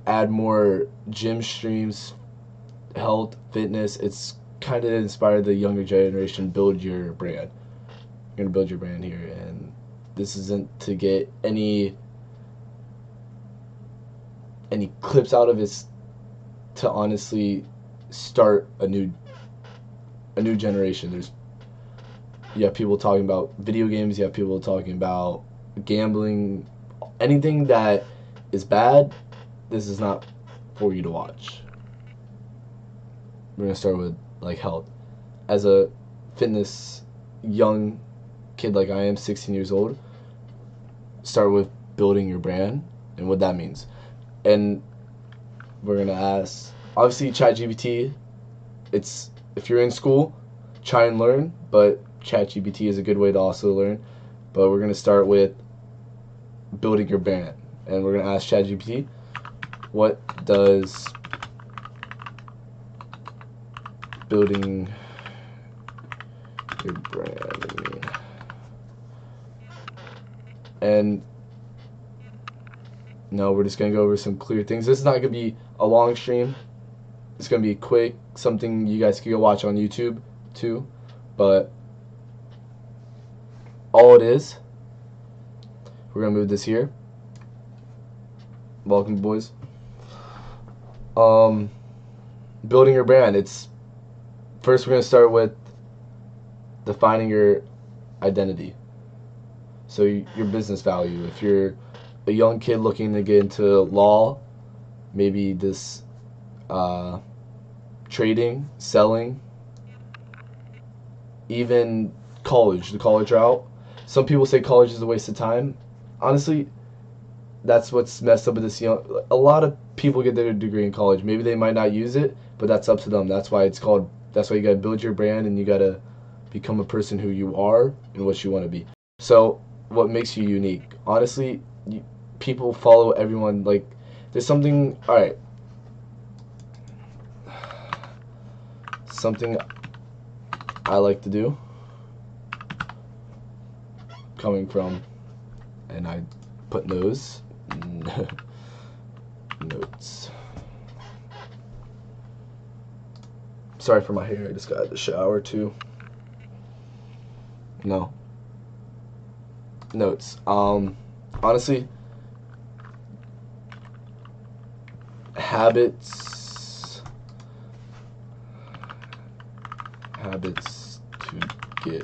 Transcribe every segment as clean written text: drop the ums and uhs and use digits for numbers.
add more gym streams, health, fitness. It's kind of inspire the younger generation. Build your brand. You're gonna build your brand here, and this isn't to get any clips out of it. To honestly start a new generation. You have people talking about video games. You have people talking about gambling. Anything that is bad, this is not for you to watch. We're gonna start with like health. As a fitness young kid like I am, 16 years old, start with building your brand and what that means. And we're gonna ask, obviously, ChatGPT. It's if you're in school, try and learn, but ChatGPT is a good way to also learn. But we're gonna start with building your brand, and we're gonna ask ChatGPT, what does building your brand mean? And no, we're just gonna go over some clear things. This is not gonna be a long stream. It's gonna be quick, something you guys can go watch on YouTube too. But all it is, we're gonna move this here. Welcome, boys. Building your brand. It's first we're gonna start with defining your identity. So your business value. If you're a young kid looking to get into law, maybe this trading, selling, even college, the college route. Some people say college is a waste of time. Honestly, that's what's messed up with this young. A lot of people get their degree in college. Maybe they might not use it, but that's up to them. That's why it's called. That's why you gotta build your brand and you gotta become a person who you are and what you want to be. So, what makes you unique? Honestly, people follow everyone. Like, there's something. All right. Something I like to do, coming from, and I put notes. Sorry for my hair, I just got out of the shower too. No. Notes. Honestly, habits to get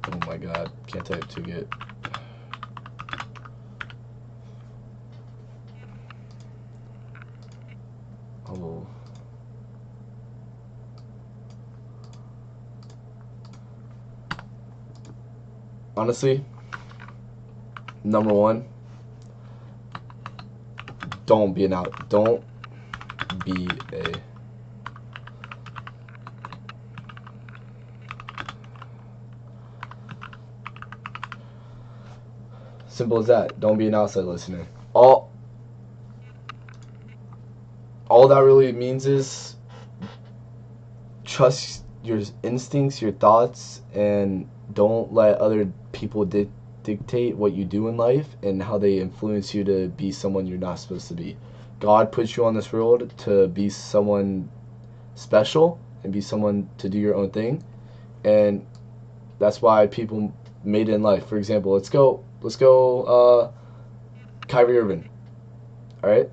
oh my god, can't type to get oh honestly, number one, don't be a simple as that. Don't be an outside listener. All that really means is trust your instincts, your thoughts, and don't let other people dictate what you do in life and how they influence you to be someone you're not supposed to be. God puts you on this world to be someone special and be someone to do your own thing, and that's why people made it in life. For example, let's go Kyrie Irving. All right,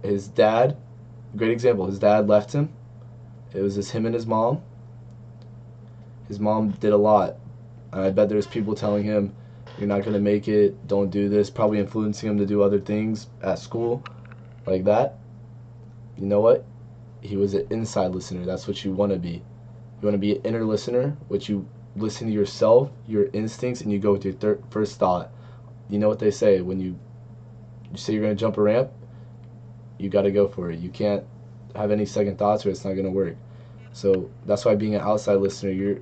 his dad, great example. His dad left him. It was just him and his mom. His mom did a lot. I bet there's people telling him, you're not going to make it, don't do this, probably influencing him to do other things at school like that. You know what? He was an inside listener. That's what you want to be. You want to be an inner listener, which you listen to yourself, your instincts, and you go with your first thought. You know what they say, when you say you're going to jump a ramp, you got to go for it. You can't have any second thoughts or it's not going to work. So that's why being an outside listener, you're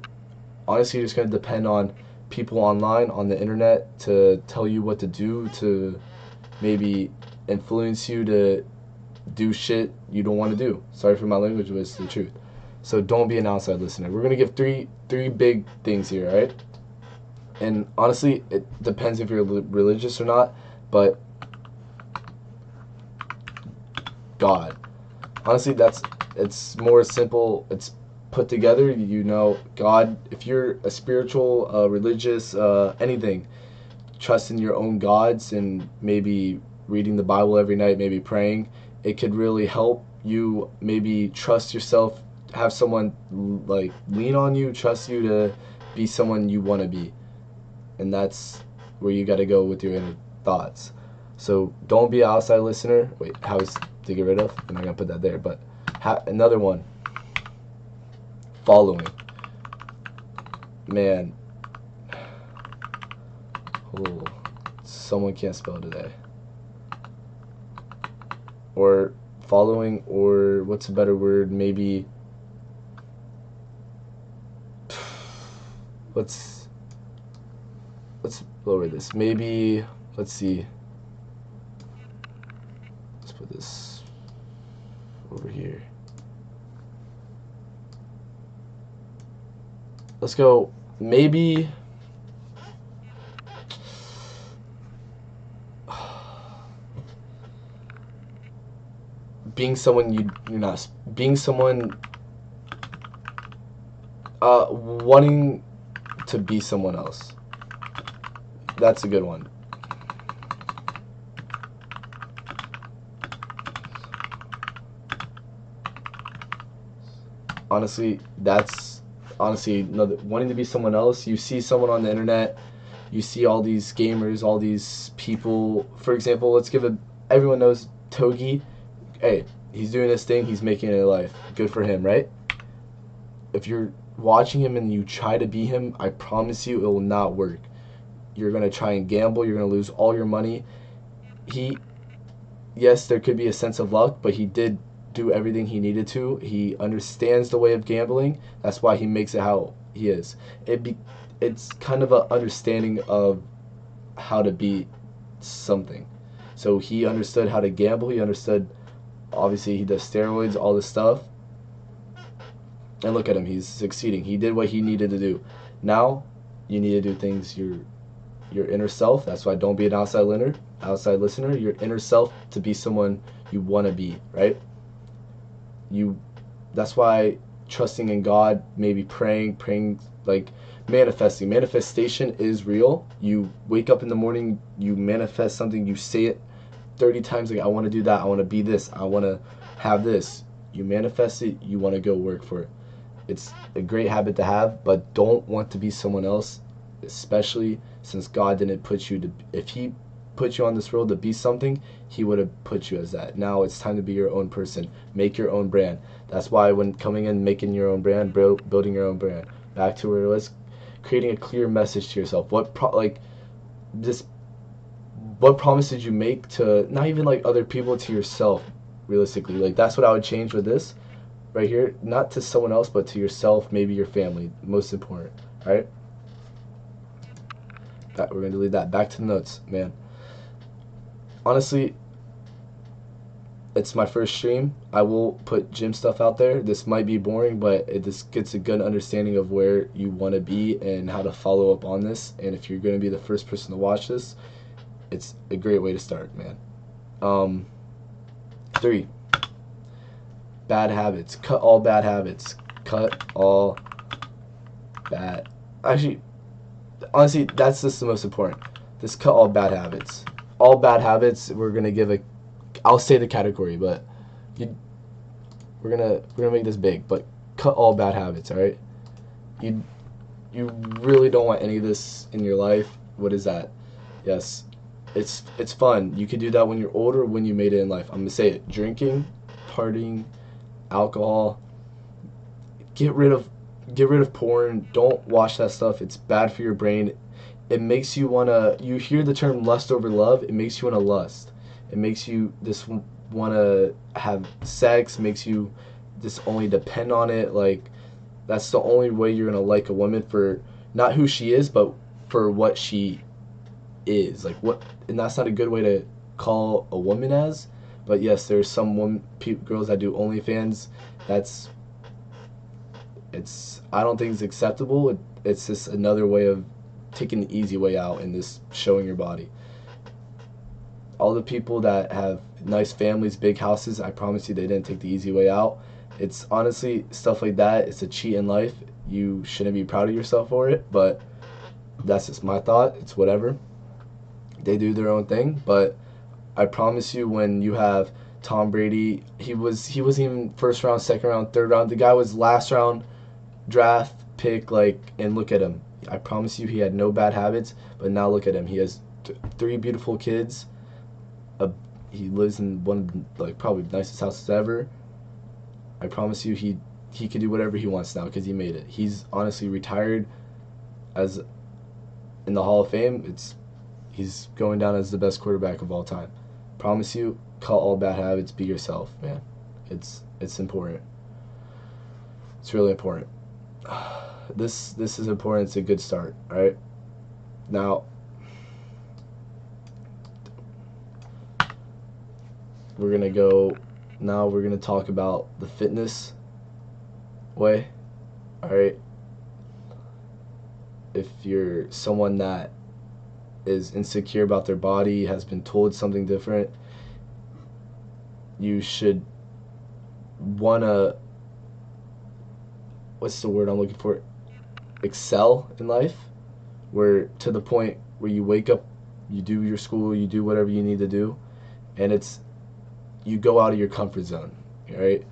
just going to depend on people online, on the internet, to tell you what to do, to maybe influence you to do shit you don't want to do. Sorry for my language, but it's the truth. So don't be an outside listener. We're going to give three big things here, all right? And honestly, it depends if you're religious or not, but God. Honestly, it's more simple. It's put together. You know, God. If you're a spiritual, religious, anything, trust in your own gods and maybe reading the Bible every night, maybe praying, it could really help you maybe trust yourself, have someone like lean on you, trust you to be someone you want to be. And that's where you got to go with your inner thoughts. So don't be an outside listener. Wait, how is to get rid of? I'm not going to put that there. But another one, following. Man, oh, someone can't spell today. Or following, or what's a better word? Maybe let's lower this. Maybe let's see. Let's put this over here. Let's go. Maybe being someone you're not. Being someone wanting to be someone else. That's a good one. That's honestly another, wanting to be someone else. You see someone on the internet, you see all these gamers, all these people. For example, let's give everyone knows Togi. Hey, he's doing this thing, he's making it in life. Good for him, right? If you're watching him and you try to be him, I promise you it will not work. You're going to try and gamble, you're going to lose all your money. Yes, there could be a sense of luck, but he did do everything he needed to. He understands the way of gambling. That's why he makes it how he is. It's kind of an understanding of how to be something. So he understood how to gamble. He understood, obviously, he does steroids, all this stuff. And look at him, he's succeeding. He did what he needed to do. Now, you need to do things your inner self. That's why don't be an outside listener. Your inner self to be someone you want to be, right? That's why trusting in God, maybe praying like manifestation is real. You wake up in the morning, you manifest something, you say it 30 times, like I want to do that, I want to be this, I want to have this. You manifest it, you want to go work for it. It's a great habit to have, but don't want to be someone else, especially since God didn't put you to. If he put you on this world to be something, he would have put you as that. Now it's time to be your own person. Make your own brand. That's why when coming in, making your own brand, building your own brand. Back to where it was, creating a clear message to yourself. What promise did you make to not even like other people, to yourself, realistically? Like that's what I would change with this right here. Not to someone else, but to yourself, maybe your family. Most important. All right. We're gonna delete that. Back to the notes, man. Honestly, it's my first stream. I will put gym stuff out there. This might be boring, but it just gets a good understanding of where you want to be and how to follow up on this. And if you're going to be the first person to watch this, it's a great way to start, man. 3, bad habits. Cut all bad habits. Cut all bad. Actually, honestly, that's just the most important. Just cut all bad habits. All bad habits. We're gonna give I'll say the category, but we're gonna make this big. But cut all bad habits. All right. You really don't want any of this in your life. What is that? Yes, it's fun. You can do that when you're older, when you made it in life. I'm gonna say it: drinking, partying, alcohol. Get rid of porn. Don't watch that stuff. It's bad for your brain. It makes you wanna. You hear the term lust over love. It makes you wanna lust. It makes you just wanna have sex. Makes you just only depend on it. Like that's the only way you're gonna like a woman, for not who she is, but for what she is. Like what, and that's not a good way to call a woman as. But yes, there's some girls that do OnlyFans. I don't think it's acceptable. It's just another way of taking the easy way out in this showing your body. All the people that have nice families, big houses, I promise you they didn't take the easy way out. It's honestly stuff like that. It's a cheat in life. You shouldn't be proud of yourself for it, but that's just my thought. It's whatever. They do their own thing, but I promise you, when you have Tom Brady, he wasn't even first round, second round, third round. The guy was last round draft pick, and look at him. I promise you, he had no bad habits, but now look at him. He has three beautiful kids. He lives in one of probably the nicest houses ever. I promise you, he could do whatever he wants now because he made it. He's honestly retired as in the Hall of Fame. He's going down as the best quarterback of all time. Promise you, cut all bad habits, be yourself, man. It's important. It's really important. This is important. It's a good start, all right? Now, we're going to talk about the fitness way, all right? If you're someone that is insecure about their body, has been told something different, you should wanna, what's the word I'm looking for? Excel in life, where to the point where you wake up, you do your school, you do whatever you need to do, and you go out of your comfort zone, right?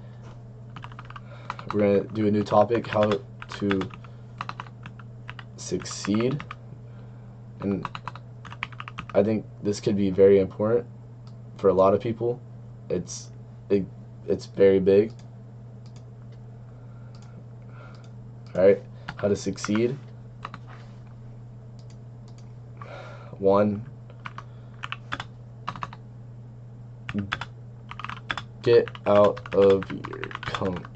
We're gonna do a new topic, how to succeed, and I think this could be very important for a lot of people. It's very big. All right, how to succeed. 1, get out of your comfort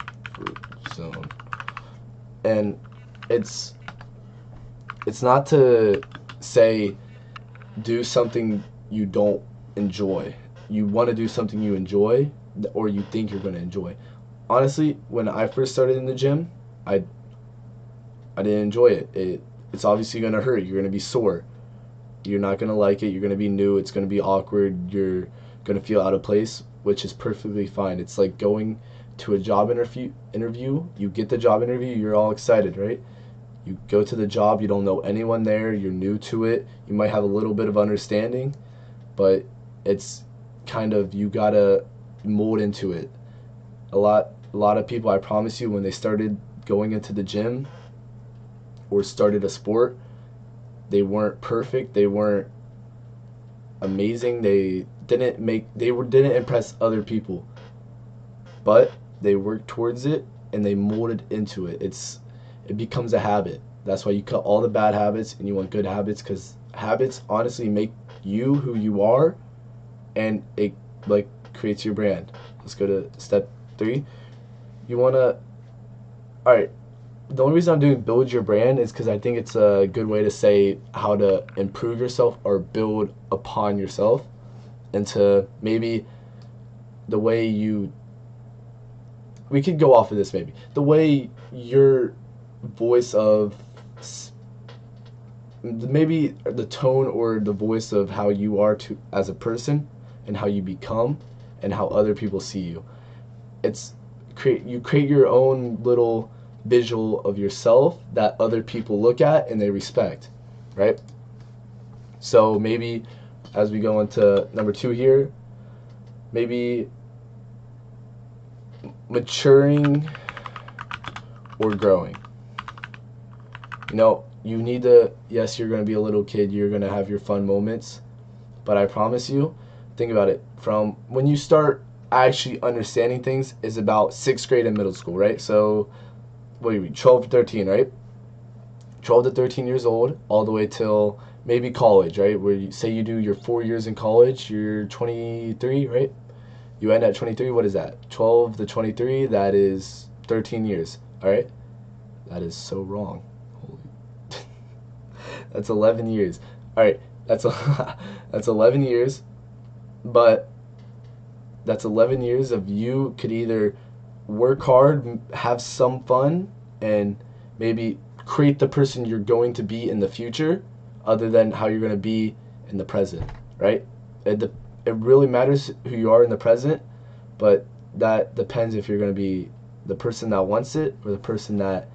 zone. And it's not to say do something you don't enjoy. You want to do something you enjoy or you think you're going to enjoy. Honestly, when I first started in the gym, I didn't enjoy it. It's obviously going to hurt. You're going to be sore. You're not going to like it. You're going to be new. It's going to be awkward. You're going to feel out of place, which is perfectly fine. It's like going to a job interview. You get the job interview, you're all excited, right? You go to the job, you don't know anyone there, you're new to it. You might have a little bit of understanding, but it's kind of, you gotta mold into it. A lot of people, I promise you, when they started going into the gym or started a sport, they weren't perfect, they weren't amazing, they didn't impress other people, but they worked towards it and they molded into it. It becomes a habit. That's why you cut all the bad habits and you want good habits, because habits honestly make you who you are, and it creates your brand. Let's go to step 3. You want to, all right, the only reason I'm doing build your brand is because I think it's a good way to say how to improve yourself or build upon yourself into maybe the way we could go off of this, maybe the way your voice of, maybe the tone or the voice of how you are as a person and how you become and how other people see you. You create your own little visual of yourself that other people look at and they respect, right? So maybe as we go into number 2 here, maybe maturing or growing. You need to, yes, you're going to be a little kid, you're going to have your fun moments, but I promise you, think about it, from when you start actually understanding things is about 6th grade and middle school, right? So what do you mean, 12 to 13, right? 12 to 13 years old, all the way till maybe college, right? Where you say you do your 4 years in college, you're 23, right? You end at 23, what is that? 12 to 23, that is 13 years, all right? That is so wrong. Holy. That's 11 years. All right, that's 11 years, but that's 11 years of you could either work hard, have some fun, and maybe create the person you're going to be in the future, other than how you're going to be in the present, right? It really matters who you are in the present, but that depends if you're going to be the person that wants it or the person that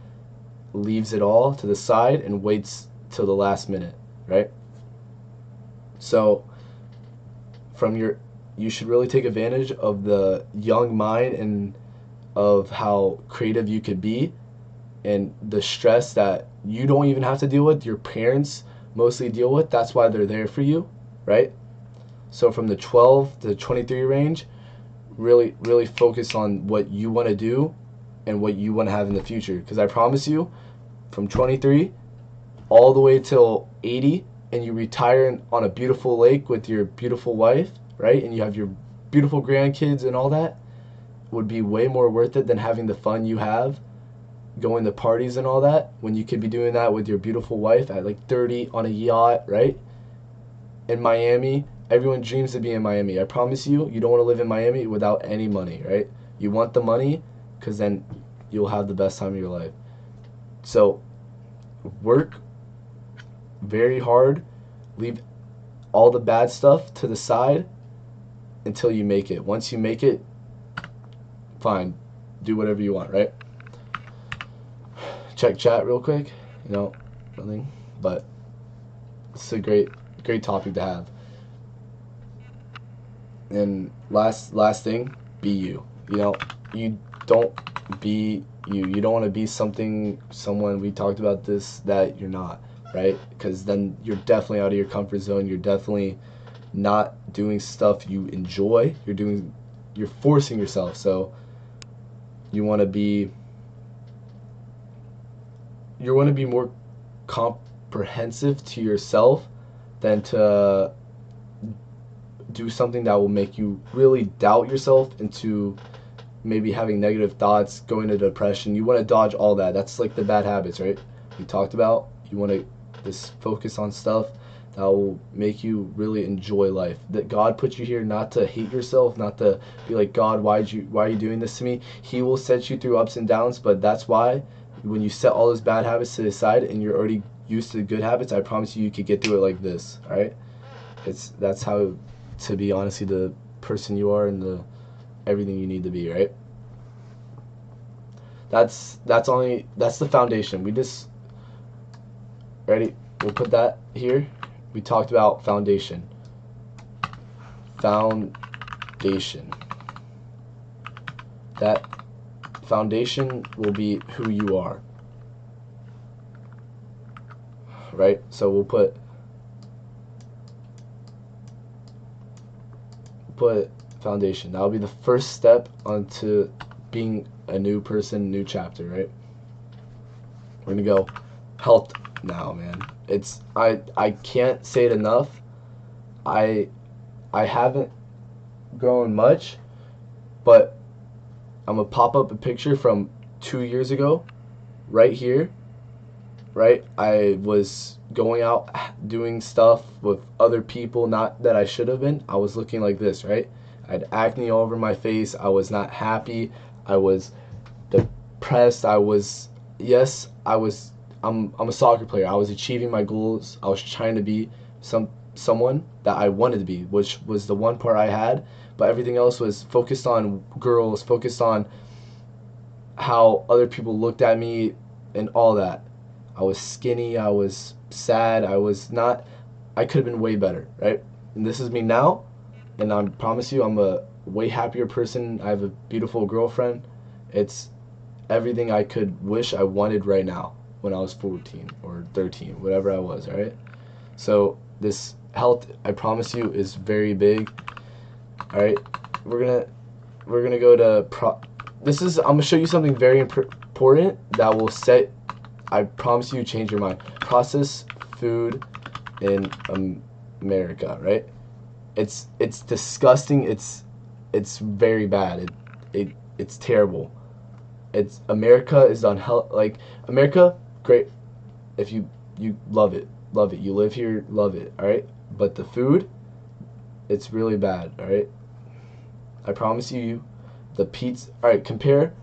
leaves it all to the side and waits till the last minute, right? So you should really take advantage of the young mind and of how creative you could be, and the stress that you don't even have to deal with, your parents mostly deal with. That's why they're there for you, right? So from the 12 to 23 range, really focus on what you want to do and what you want to have in the future, because I promise you, from 23 all the way till 80, and you retire on a beautiful lake with your beautiful wife, right, and you have your beautiful grandkids and all that, would be way more worth it than having the fun you have going to parties and all that, when you could be doing that with your beautiful wife at like 30 on a yacht, right? In Miami, everyone dreams of being in Miami. I promise you, you don't want to live in Miami without any money, right? You want the money because then you'll have the best time of your life. So work very hard, leave all the bad stuff to the side until you make it. Once you make it, fine, do whatever you want, right? Check chat real quick. Nothing, but it's a great topic to have. And last thing, be you. You don't be you. You don't want to be someone, we talked about this, that you're not, right? Because then you're definitely out of your comfort zone. You're definitely not doing stuff you enjoy. You're forcing yourself. So you want to be more comprehensive to yourself than to do something that will make you really doubt yourself into maybe having negative thoughts, going to depression. You want to dodge all that. That's like the bad habits, right? We talked about. You want to just focus on stuff that will make you really enjoy life. That God put you here not to hate yourself, not to be like, God, why are you doing this to me? He will set you through ups and downs, but that's why when you set all those bad habits to the side and you're already used to the good habits, I promise you could get through it like this, all right? That's how to be honestly the person you are and the everything you need to be, right? That's the foundation. We just ready? We'll put that here. We talked about foundation. Foundation. That foundation will be who you are, right? So we'll put foundation. That'll be the first step onto being a new person, new chapter, right? We're gonna go health now, man. I can't say it enough. I haven't grown much, but I'm gonna pop up a picture from 2 years ago, right here, right? I was going out doing stuff with other people, not that I should have been. I was looking like this, right? I had acne all over my face. I was not happy. I was depressed. I'm a soccer player. I was achieving my goals. I was trying to be someone that I wanted to be, which was the one part I had, but everything else was focused on girls, focused on how other people looked at me and all that. I was skinny, I was sad, I could have been way better, right? And this is me now, and I promise you I'm a way happier person. I have a beautiful girlfriend. It's everything I could wish I wanted right now when I was 14 or 13, whatever I was, all right? So this health, I promise you, is very big. All right, we're gonna go to I'm gonna show you something very important that will I promise you, change your mind. Processed food in America, right? It's disgusting. It's very bad. It's terrible. America is unhealthy. Like, America, great. If you love it. You live here, love it. All right, but the food, it's really bad. All right, I promise you. The pizza. All right, compare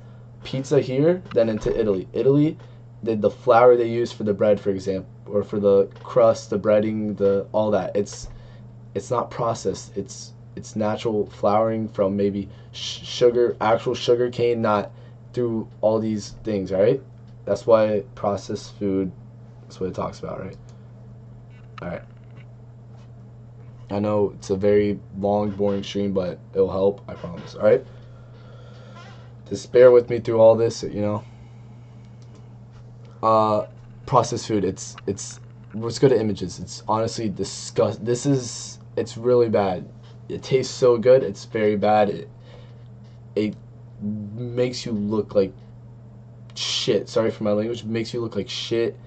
pizza here then into Italy. Italy, the flour they use for the bread, for example, or for the crust, the breading, the all that. It's not processed. It's natural flouring from maybe sugar, actual sugar cane, not through all these things. All right. That's why processed food. That's what it talks about, right? All right. I know it's a very long, boring stream, but it'll help. I promise. All right. Just bear with me through all this. Processed food. It's. Let's go to images. It's honestly disgust. It's really bad. It tastes so good. It's very bad. It makes you look like shit. Sorry for my language. It makes you look like shit.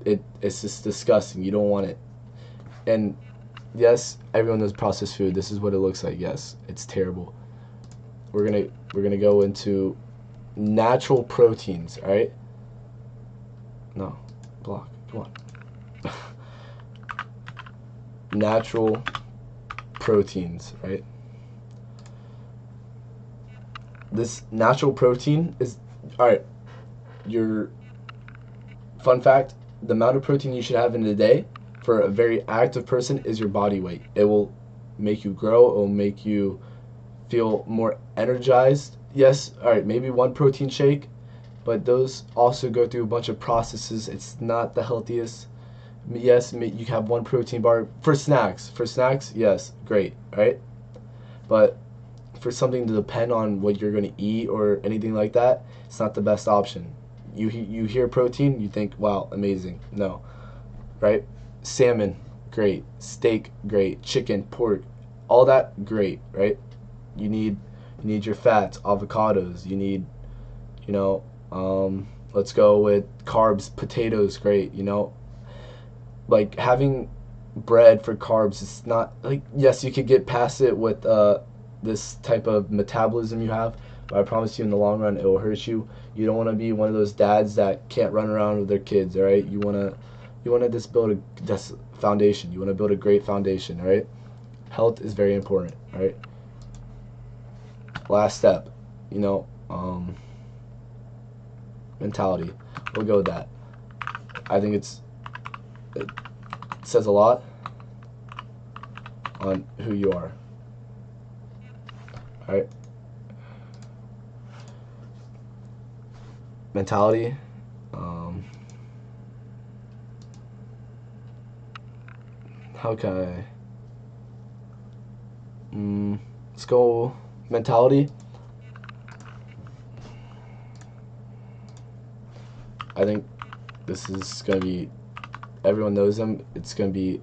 It's just disgusting. You don't want it. And yes, everyone knows processed food. This is what it looks like. Yes, it's terrible. We're gonna go into natural proteins. All right. No, block. Come on. Natural proteins, right? This natural protein is, all right, your fun fact, the amount of protein you should have in a day for a very active person is your body weight. It will make you grow. It will make you feel more energized. Yes, all right, maybe one protein shake, but those also go through a bunch of processes. It's not the healthiest. Yes, you have one protein bar for snacks. For snacks, yes, great, right? But for something to depend on what you're going to eat or anything like that, it's not the best option. You hear protein, you think, wow, amazing. No, right? Salmon, great. Steak, great. Chicken, pork, all that, great, right? You need your fats, avocados. You need, let's go with carbs, potatoes, great. Like having bread for carbs, it's not like, yes, you could get past it with this type of metabolism you have, but I promise you in the long run it will hurt you. You don't want to be one of those dads that can't run around with their kids. All right, you want to just build a foundation. You want to build a great foundation. All right, health is very important. All right, last step, mentality. We'll go with that. I think it says a lot on who you are. Alright? Mentality. How can let's go mentality. I think this is going to be, everyone knows them. It's going to be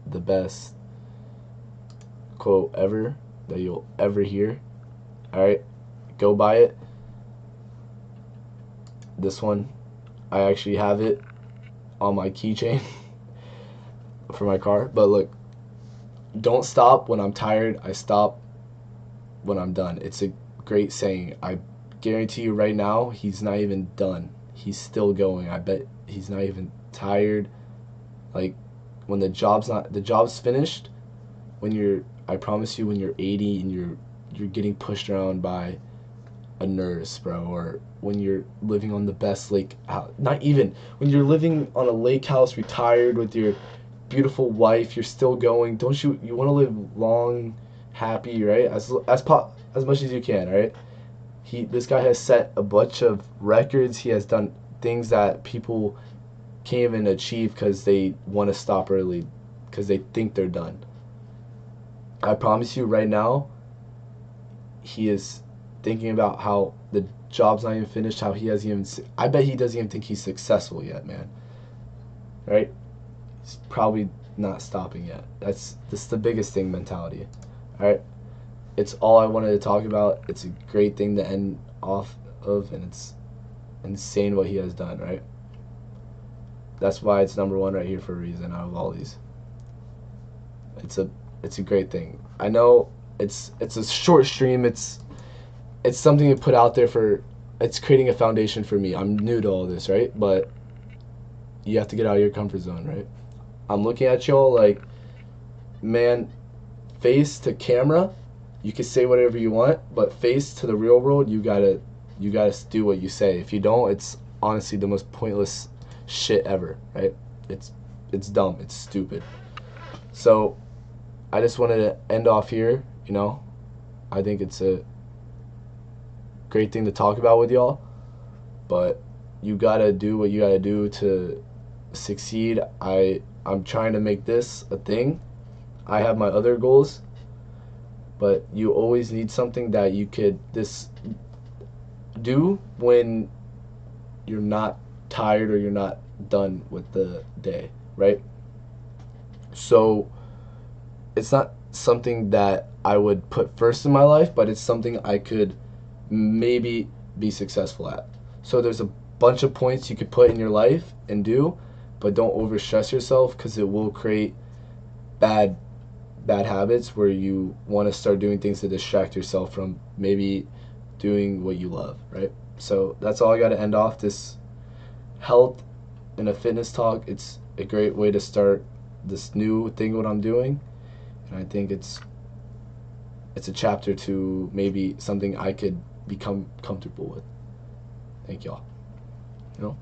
the best quote ever that you'll ever hear. Alright, go buy it. This one, I actually have it on my keychain for my car. But look, don't stop when I'm tired. I stop when I'm done. It's a great saying. I guarantee you right now, he's not even done. He's still going. I bet he's not even tired. Like when the job's finished, I promise you, when you're 80 and you're getting pushed around by a nurse, bro, or when you're living on the best lake, not even when you're living on a lake house, retired with your beautiful wife, you're still going. Don't you want to live long, happy, right? As much as you can, right? This guy has set a bunch of records. He has done things that people can't even achieve because they want to stop early because they think they're done. I promise you right now, he is thinking about how the job's not even finished, how he hasn't even, I bet he doesn't even think he's successful yet, man. Right? He's probably not stopping yet. This is the biggest thing, mentality. Alright? It's all I wanted to talk about. It's a great thing to end off of, and it's insane what he has done, right? That's why it's number one right here for a reason out of all these. It's a great thing. I know it's a short stream. It's something to put out there for. It's creating a foundation for me. I'm new to all this, right? But you have to get out of your comfort zone, right? I'm looking at y'all like, man, face to camera, you can say whatever you want, but face to the real world, you gotta do what you say. If you don't, honestly the most pointless shit ever, right? It's dumb, it's stupid. So I just wanted to end off here, you know. I think it's a great thing to talk about with y'all, but you gotta do what you gotta do to succeed. I'm trying to make this a thing. I have my other goals, but you always need something that you could this do when you're not tired or you're not done with the day, right? So it's not something that I would put first in my life, but it's something I could maybe be successful at. So there's a bunch of points you could put in your life and do, but don't overstress yourself because it will create bad bad habits where you want to start doing things to distract yourself from maybe doing what you love, right? So that's all I got to end off this health and a fitness talk. It's a great way to start this new thing what I'm doing, and I think it's a chapter to maybe something I could become comfortable with. Thank y'all. You know?